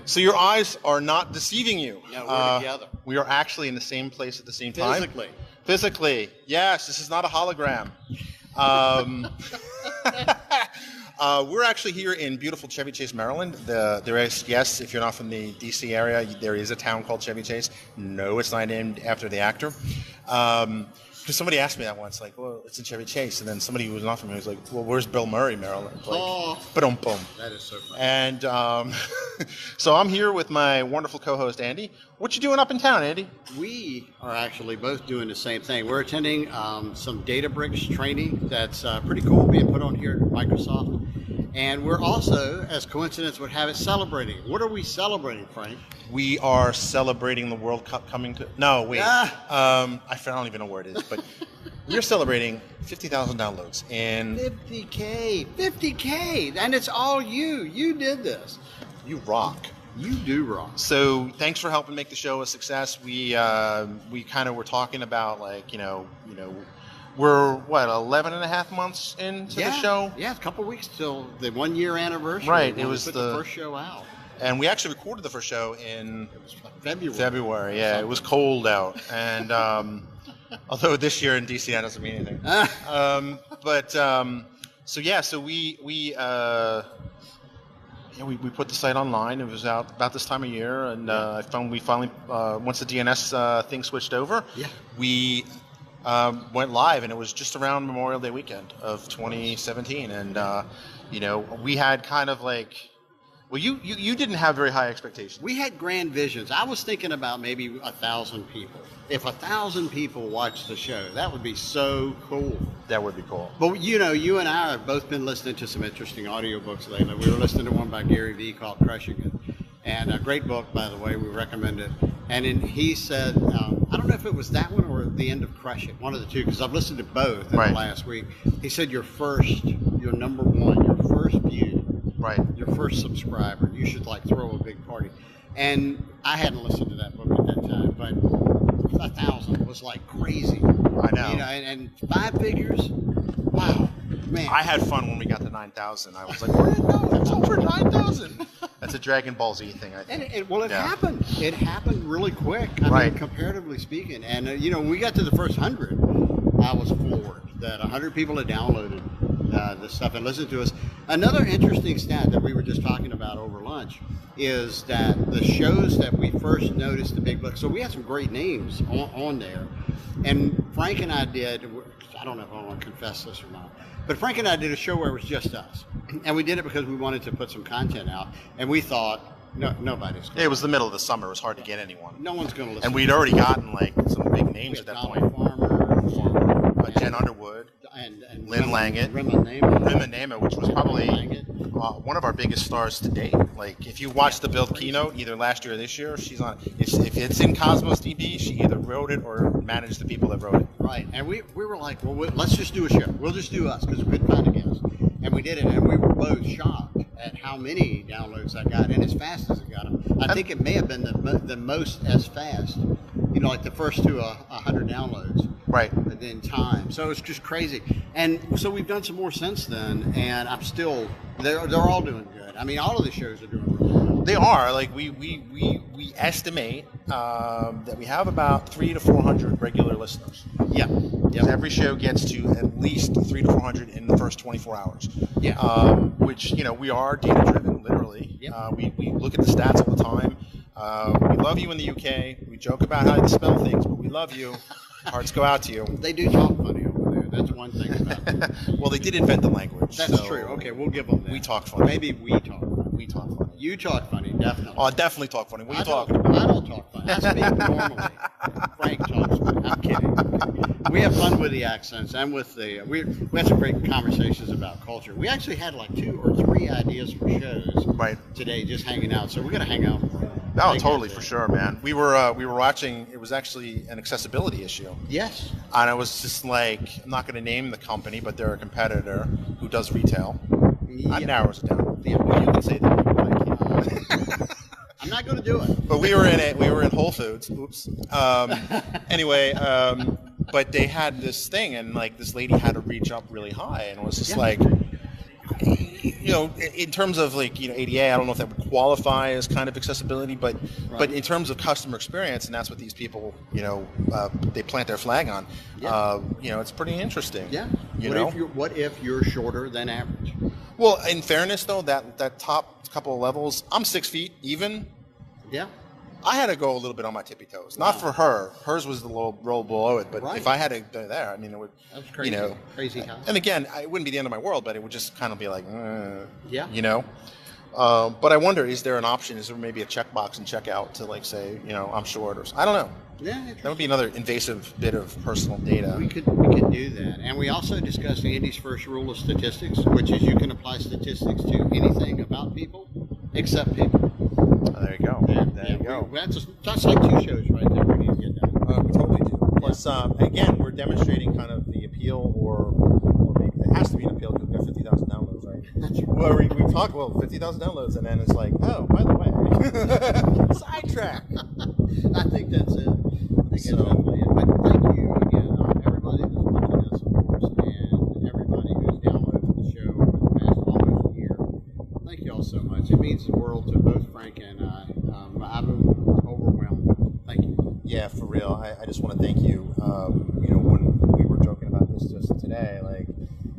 So your eyes are not deceiving you. No, we're together. We are actually in the same place at the same time. Physically. Physically, yes. This is not a hologram. We're actually here in beautiful Chevy Chase, Maryland. There is, yes, if you're not from the D.C. area, there is a town called Chevy Chase. No, it's not named after the actor. Because somebody asked me that once, like, well, it's in Chevy Chase. And then somebody who was not from here was like, well, where's Bill Murray, Maryland? Like, boom. That is so funny. And so I'm here with my wonderful co-host, Andy. What you doing up in town, Andy? We are actually both doing the same thing. We're attending some Databricks training that's pretty cool, being put on here at Microsoft. And we're also, as coincidence would have it, celebrating. What are we celebrating, Frank? We are celebrating the World Cup coming to... No, wait. I don't even know where it is, but we're celebrating 50,000 downloads. And 50K! And it's all you. You did this. You rock. You do rock. So thanks for helping make the show a success. We kind of were talking about, like, we're, 11 and a half months into the show? Yeah, a couple weeks till the 1 year anniversary. Right, it was the first show out. And we actually recorded the first show in February. Yeah, it was cold out. And although this year in DC that doesn't mean anything. So we put the site online. It was out about this time of year, and I found we finally once the DNS thing switched over, we went live, and it was just around Memorial Day weekend of 2017, and we had kind of like. Well, you didn't have very high expectations. We had grand visions. I was thinking about maybe 1,000 people. If 1,000 people watched the show, that would be so cool. That would be cool. But you and I have both been listening to some interesting audiobooks lately. We were listening to one by Gary Vee called Crushing It. And a great book, by the way, we recommend it. And he said, I don't know if it was that one or the end of Crush It, one of the two, because I've listened to both in the last week. He said your number one, your first view, your first subscriber, you should like throw a big party. And I hadn't listened to that book at that time, but 1,000 was like crazy. I know. And 5 figures, wow, man. I had fun when we got to 9,000. I was like, no, it's over 9,000. That's a Dragon Ball Z thing, I think. It happened. It happened really quick. I mean, comparatively speaking. And, when we got to the first 100, I was floored that 100 people had downloaded this stuff and listened to us. Another interesting stat that we were just talking about over lunch is that the shows that we first noticed the big book. So we had some great names on there. And Frank and I did, I don't know if I want to confess this or not, but Frank and I did a show where it was just us. And we did it because we wanted to put some content out. And we thought, nobody's going It was the middle of the summer. It was hard to get anyone. No one's going to listen. And we'd already gotten like some big names at that point. Jen Underwood. And Lynn Langett. Rima Nema, which was probably one of our biggest stars to date. Like, if you watch the Build keynote, either last year or this year, she's on. If it's in Cosmos DB, she either wrote it or managed the people that wrote it. Right, and we were like, well, let's just do a show. We'll just do us because we couldn't find a guest. And we did it, and we were both shocked at how many downloads I got, and as fast as it got them. I think it may have been the most as fast, like the first to 100 downloads. Right. In time. So it's just crazy. And so we've done some more since then, and I'm still, they're all doing good. I mean, all of the shows are doing really well. They are. Like, we estimate that we have about 300 to 400 regular listeners. Yeah. Every show gets to at least 300 to 400 in the first 24 hours. Yeah. Which, we are data driven, literally. Yeah. We look at the stats all the time. We love you in the UK. We joke about how you spell things, but we love you. Hearts go out to you. They do talk funny over there. That's one thing about it. Well, they did invent the language. That's true. Okay, we'll give them that. We talk funny. Maybe we talk funny. We talk funny. You talk funny, definitely. Oh, I definitely talk funny. What are you talking about? I don't talk funny. I speak normally. Frank talks funny. I'm kidding. We have fun with the accents and with the... We had some great conversations about culture. We actually had like 2 or 3 ideas for shows today, just hanging out. So we're going to hang out. Oh, totally, for sure, man. We were watching. It was actually an accessibility issue. Yes. And I was just like, I'm not going to name the company, but they're a competitor who does retail. That narrows it down. Yeah, well, you can say that, but I can't. I'm not going to do it. But we were in Whole Foods. Oops. Anyway, but they had this thing, and like this lady had to reach up really high, and it was just like, You know, in terms of like, you know, ADA, I don't know if that would qualify as kind of accessibility, but in terms of customer experience, and that's what these people, you know, they plant their flag on. You know, it's pretty interesting. Yeah. What if you're shorter than average? Well, in fairness, though, that top couple of levels, I'm 6 feet even. Yeah. I had to go a little bit on my tippy toes. Not for her. Hers was the little roll below it. But if I had to go there, I mean, it would, that was crazy. You know. Crazy high. And again, it wouldn't be the end of my world, but it would just kind of be like, yeah. You know. But I wonder, is there an option? Is there maybe a checkbox and checkout to like say, you know, I'm short or I don't know. Yeah, that would be another invasive bit of personal data. We could do that, and we also discussed Andy's first rule of statistics, which is you can apply statistics to anything about people except people. Oh, there you go. There you go. That's like 2 shows right there. We need to get done. We totally do. Plus, again, we're demonstrating kind of the appeal, or maybe it has to be an appeal because we have 50,000 downloads, right? That's right. Well, we talk 50,000 downloads, and then it's like, oh, by the way, sidetrack. I think that's it. That's definitely it. But thank you again, everybody that's watching us, of course, and everybody who's downloaded the show over the past almost year. Thank you all so much. It means the world to both Frank and I. I'm overwhelmed. Thank you. Yeah, for real. I just want to thank you. You know, when we were joking about this just today, like,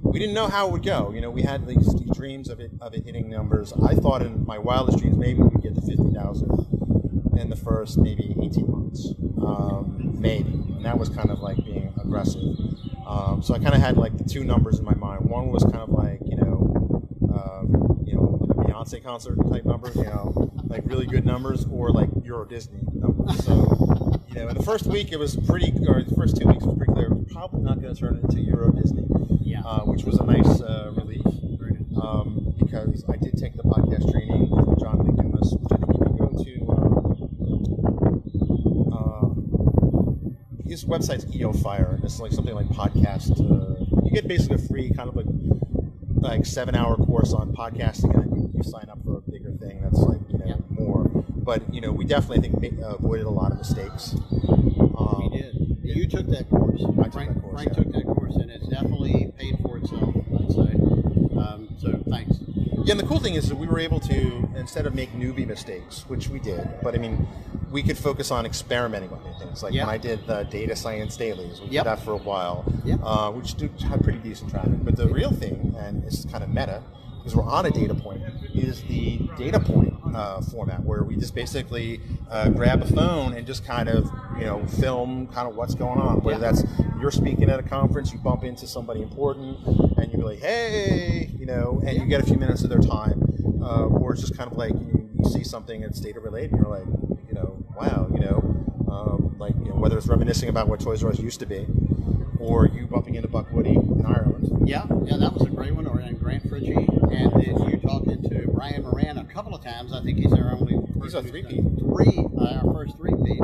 we didn't know how it would go. You know, we had these dreams of it hitting numbers. I thought in my wildest dreams maybe we'd get to 50,000 in the first maybe 18 months, maybe, and that was kind of like being aggressive. So I kind of had like the 2 numbers in my mind. One was kind of like, you know, like a Beyonce concert type numbers, you know, like really good numbers, or like Euro Disney numbers. So, you know, in the first week it was pretty, or the first 2 weeks it was pretty clear it was probably not going to turn into Euro Disney, which was a nice relief, because I did take the podcast training from John Lee Dumas, which I think you can go to. His website's EOFire, and it's like something like podcast. You get basically a free kind of like 7-hour course on podcasting, and then you sign up for a bigger thing that's like, you know, more. But, you know, we definitely, I think, avoided a lot of mistakes. We did. You took that course. Frank took that course, and it's definitely paid for itself, I'd say. So thanks. Yeah, and the cool thing is that we were able to, instead of make newbie mistakes, which we did, but I mean, we could focus on experimenting with new things. Like when I did the data science dailies, we did that for a while, which had pretty decent traffic. But the real thing, and it's kind of meta, because we're on a DataPoint, is the DataPoint format, where we just basically grab a phone and just kind of, you know, film kind of what's going on. Whether that's you're speaking at a conference, you bump into somebody important, and you're like, hey, you know, and you get a few minutes of their time, or it's just kind of like you see something that's data related, and you're like, you know, wow, you know, like, you know, whether it's reminiscing about what Toys R Us used to be, or you bumping into Buck Woody in Ireland. Yeah, that was a great one. And Grant Fritchie, and then you talking to Brian Moran a couple of times. I think he's our only. He's a three-peat. Our first three-peat.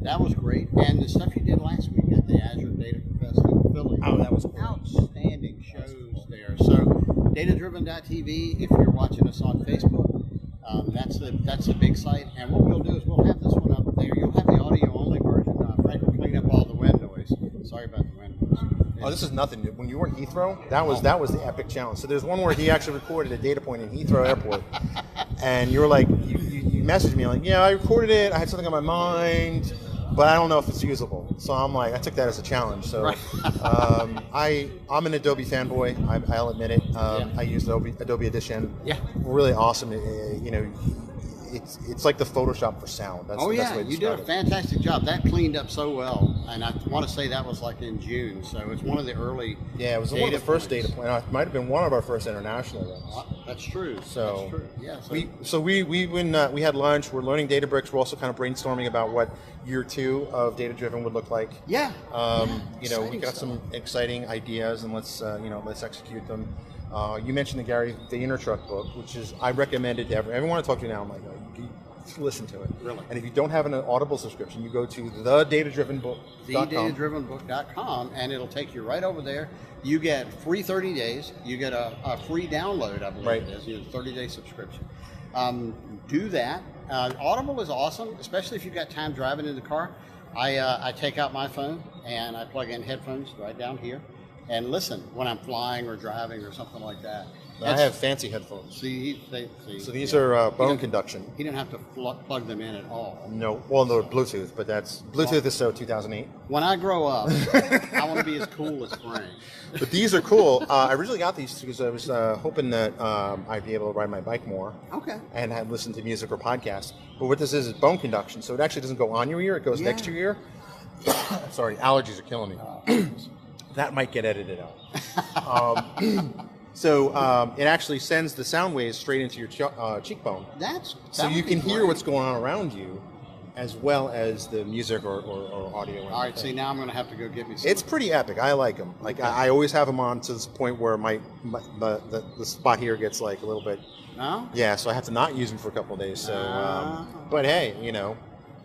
That was great. And the stuff you did last week at the Azure Data Fest in Philly. Oh, that was outstanding shows there. So, datadriven.tv. If you're watching us on Facebook, that's the big site. And what we'll do is we'll have this one up there. You'll have the audio-only version. Frank will clean up all the wind noise. Sorry about the wind noise. Oh, this is nothing. When you were in Heathrow, that was the epic challenge. So there's one where he actually recorded a DataPoint in Heathrow Airport, and you were like, you messaged me like, yeah, I recorded it. I had something on my mind, but I don't know if it's usable. So I'm like, I took that as a challenge. So I'm an Adobe fanboy. I'll admit it. I use Adobe Edition. Yeah, really awesome. You know. It's like the Photoshop for sound. That's the best way to you did a fantastic job. That cleaned up so well, and I want to say that was like in June, so it's one of the early. Yeah, it was one of the first data points. It might have been one of our first international ones. That's true. So that's true. Yeah. We had lunch. We're learning Databricks. We're also kind of brainstorming about what year 2 of Data Driven would look like. Yeah. You know, we got some exciting ideas, and let's execute them. You mentioned the Gary Vaynerchuk book, which is I recommended to everyone. Everyone I talk to now, I'm like, listen to it. Really? And if you don't have an Audible subscription, you go to thedatadrivenbook.com. Thedatadrivenbook.com, and it'll take you right over there. You get free 30 days. You get a free download, I believe it is. You get a 30-day subscription. Do that. Audible is awesome, especially if you've got time driving in the car. I take out my phone and I plug in headphones right down here. and listen when I'm flying or driving or something like that. I have fancy headphones. See, so these are bone conduction. He didn't have to plug them in at all. No, well, they're Bluetooth, but Bluetooth is so 2008. When I grow up, I want to be as cool as Frank. But these are cool. I originally got these because I was hoping that I'd be able to ride my bike more. Okay. And I'd listen to music or podcasts. But what this is bone conduction, so it actually doesn't go on your ear; it goes next to your ear. Sorry, allergies are killing me. That might get edited out. So it actually sends the sound waves straight into your cheekbone. So you can hear what's going on around you, as well as the music or audio. All right, see, now I'm going to have to go get me some. It's pretty epic. I like them. Like I always have them on to this point where the spot here gets like a little bit. No? Yeah, so I have to not use them for a couple of days. So, but hey,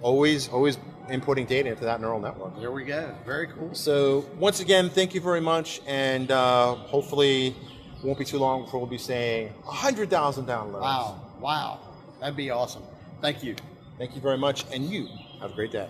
always inputting data into that neural network. There we go. Very cool. So once again, thank you very much, and hopefully it won't be too long before we'll be saying 100,000 downloads. Wow. That'd be awesome. Thank you. Thank you very much, and you have a great day.